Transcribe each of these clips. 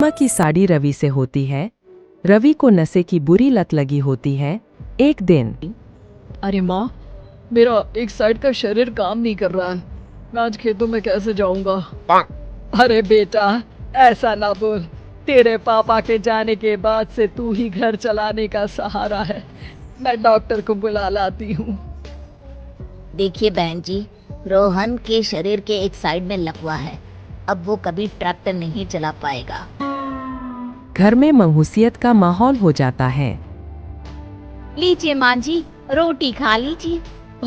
सीमा की साड़ी रवि से होती है। रवि को नशे की बुरी लत लगी होती है। एक दिन अरे माँ, मेरा एक साइड का शरीर काम नहीं कर रहा है। मैं आज खेतों में कैसे जाऊंगा? अरे बेटा, ऐसा ना बोल। तेरे पापा के जाने के बाद से तू ही घर चलाने का सहारा है। मैं डॉक्टर को बुला लाती हूँ। देखिए बहन जी, रोहन के शरीर के एक साइड में लकवा है। अब वो कभी ट्रैक्टर नहीं चला पाएगा। घर में महुसियत का माहौल हो जाता है। लीजिए माँ जी, रोटी खा लीजिए।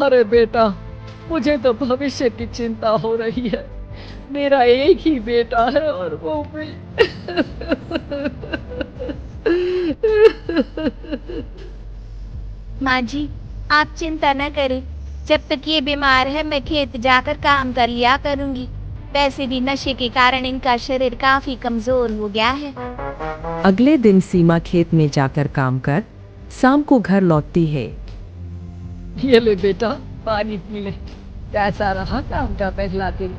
अरे बेटा, मुझे तो भविष्य की चिंता हो रही है। मेरा एक ही बेटा है और वो भी माँ जी, आप चिंता न करें। जब तक ये बीमार है मैं खेत जाकर काम कर लिया करूँगी। वैसे भी नशे के कारण इनका शरीर काफी कमजोर हो गया है। अगले दिन सीमा खेत में जाकर काम कर शाम को घर लौटती है। ये ले बेटा, पानी पी ले। कैसा रहा काम का पहला दिन?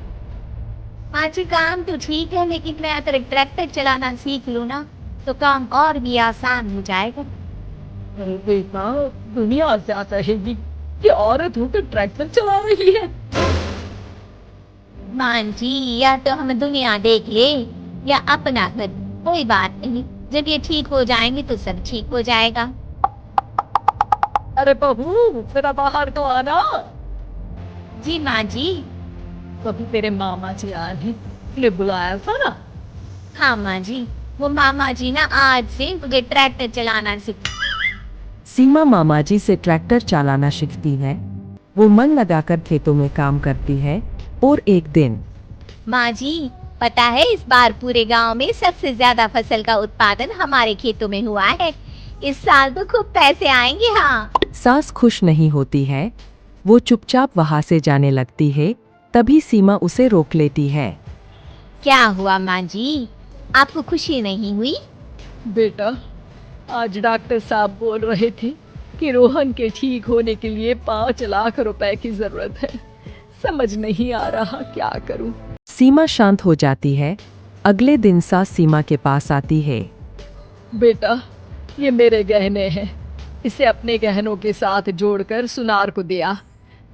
माँ जी, काम तो ठीक है, लेकिन मैं अगर ट्रैक्टर चलाना सीख लूँ ना तो काम और भी आसान हो जाएगा। अरे बेटा, दुनिया से आता है कि औरत होकर ट्रैक्टर चला रही है। माँ जी, या तो हम दुनिया देख ले या अपना घर। कोई बात नहीं, जब ये ठीक हो जाएंगे तो सब ठीक हो जाएगा। अरे बहू, जरा बाहर तो आना। जी माँ जी। कभी तेरे मामा जी आए हैं, उन्हें बुलाया था ना? हाँ माँ जी, वो मामा जी ना आज से मुझे ट्रैक्टर चलाना सीख। सीमा मामाजी से ट्रैक्टर चलाना सीखती है। वो मन लगाकर खेतों में काम करती है। और एक दिन माँ जी, पता है इस बार पूरे गांव में सबसे ज्यादा फसल का उत्पादन हमारे खेतों में हुआ है। इस साल तो खूब पैसे आएंगे। हाँ। सास खुश नहीं होती है। वो चुपचाप वहां से जाने लगती है। तभी सीमा उसे रोक लेती है। क्या हुआ माँ जी, आपको खुशी नहीं हुई? बेटा, आज डॉक्टर साहब बोल रहे थे कि रोहन के ठीक होने के लिए 5 लाख रुपए की जरूरत है। समझ नहीं आ रहा क्या करूं। सीमा शांत हो जाती है। अगले दिन सास सीमा के पास आती है। बेटा, ये मेरे गहने हैं। इसे अपने गहनों के साथ जोड़कर सुनार को दिया।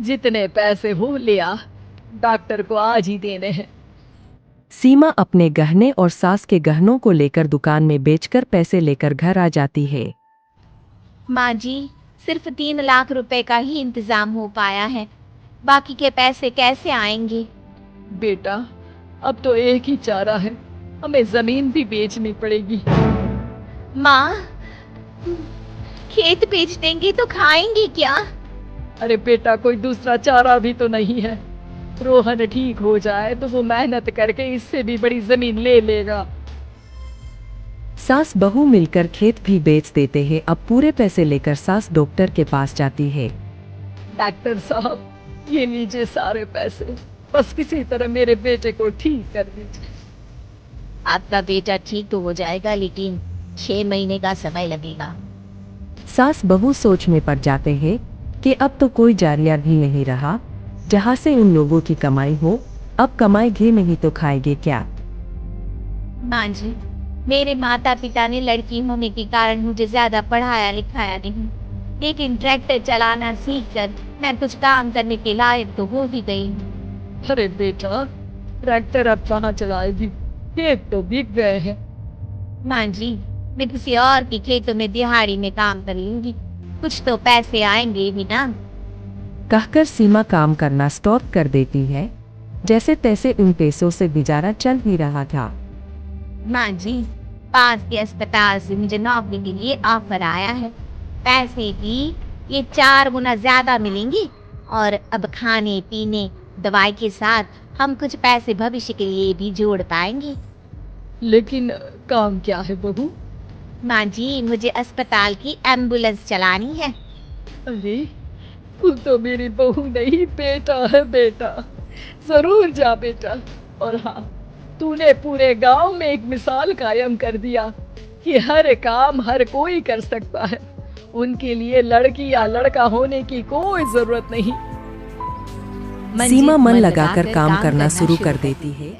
जितने पैसे हो लिया, डॉक्टर को आज ही देने हैं। सीमा अपने गहने और सास के गहनों को लेकर दुकान में बेचकर पैसे लेकर घर आ जाती है। माँ जी, सिर्फ 3 लाख रुपए का ही इंतजाम हो पाया है। बाकी के पैसे कैसे आएंगे? बेटा, अब तो एक ही चारा है, हमें जमीन भी बेचनी पड़ेगी। माँ, खेत बेच देंगे तो खाएंगे क्या? अरे बेटा, कोई दूसरा चारा भी तो नहीं है। रोहन ठीक हो जाए तो वो मेहनत करके इससे भी बड़ी जमीन ले लेगा। सास बहू मिलकर खेत भी बेच देते हैं। अब पूरे पैसे लेकर सास डॉक्टर के पास जाती है। डॉक्टर साहब, ये लीजिए सारे पैसे। बस किसी तरह मेरे बेटे को ठीक कर दीजिए। आपका बेटा ठीक तो हो जाएगा, लेकिन 6 महीने का समय लगेगा। सास बहू सोच में पड़ जाते हैं कि अब तो कोई जारिया भी नहीं रहा जहाँ से उन लोगों की कमाई हो। अब कमाएंगे नहीं तो खाएंगे क्या? माँ जी, मेरे माता पिता ने लड़की होने के कारण मुझे ज्यादा पढ़ाया लिखाया नहीं, लेकिन ट्रैक्टर चलाना सीखकर मैं कुछ काम करने के लायक तो हो ही गई हूँ। अरे बेटा, ट्रैक्टर अब कहाँ चलाएगी? खेत तो बिक गए हैं। माँ जी, मैं किसी और के खेतों में दिहाड़ी में काम कर लूंगी, कुछ तो पैसे आएंगे भी ना। कहकर सीमा काम करना स्टॉप कर देती है। जैसे तैसे उन पैसों से गुजारा चल ही रहा था। माँ जी, पास के अस्पताल से मुझे नौकरी के लिए ऑफर आया है। पैसे की ये 4 गुना ज्यादा मिलेंगे और अब खाने पीने दवाई के साथ हम कुछ पैसे भविष्य के लिए भी जोड़ पाएंगे। लेकिन काम क्या है बहू? माँ जी, मुझे अस्पताल की एम्बुलेंस चलानी है। अरे, तू तो मेरी बहू नहीं, बेटा है बेटा। जरूर जा बेटा। और हाँ, तूने पूरे गांव में एक मिसाल कायम कर दिया कि हर काम हर कोई कर सकता है। उनके लिए लड़की या लड़का होने की कोई जरूरत नहीं। सीमा मन लगाकर काम करना शुरू कर देती है।